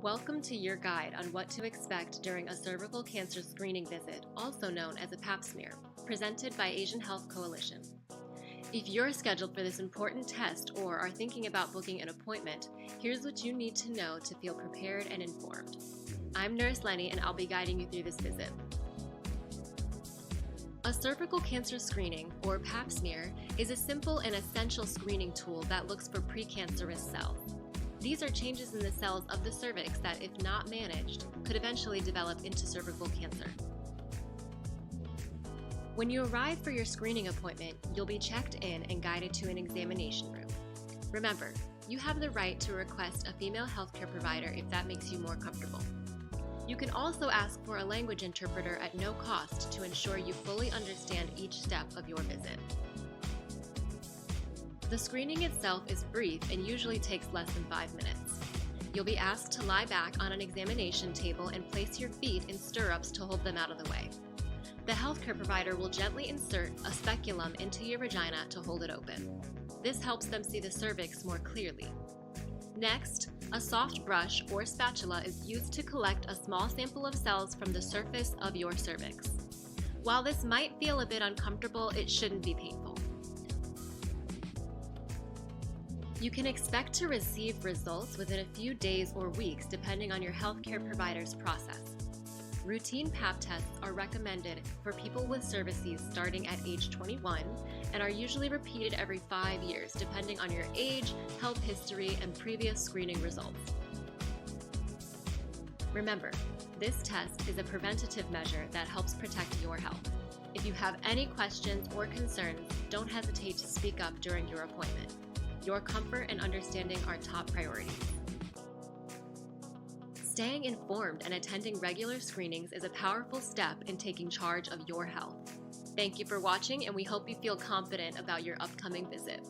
Welcome to your guide on what to expect during a cervical cancer screening visit, also known as a pap smear, presented by Asian Health Coalition. If you're scheduled for this important test or are thinking about booking an appointment, here's what you need to know to feel prepared and informed. I'm Nurse Lenny and I'll be guiding you through this visit. A cervical cancer screening, or pap smear, is a simple and essential screening tool that looks for precancerous cells. These are changes in the cells of the cervix that, if not managed, could eventually develop into cervical cancer. When you arrive for your screening appointment, you'll be checked in and guided to an examination room. Remember, you have the right to request a female healthcare provider if that makes you more comfortable. You can also ask for a language interpreter at no cost to ensure you fully understand each step of your visit. The screening itself is brief and usually takes less than 5 minutes. You'll be asked to lie back on an examination table and place your feet in stirrups to hold them out of the way. The healthcare provider will gently insert a speculum into your vagina to hold it open. This helps them see the cervix more clearly. Next, a soft brush or spatula is used to collect a small sample of cells from the surface of your cervix. While this might feel a bit uncomfortable, it shouldn't be painful. You can expect to receive results within a few days or weeks depending on your healthcare provider's process. Routine pap tests are recommended for people with cervices starting at age 21 and are usually repeated every 5 years depending on your age, health history, and previous screening results. Remember, this test is a preventative measure that helps protect your health. If you have any questions or concerns, don't hesitate to speak up during your appointment. Your comfort and understanding are top priorities. Staying informed and attending regular screenings is a powerful step in taking charge of your health. Thank you for watching, and we hope you feel confident about your upcoming visit.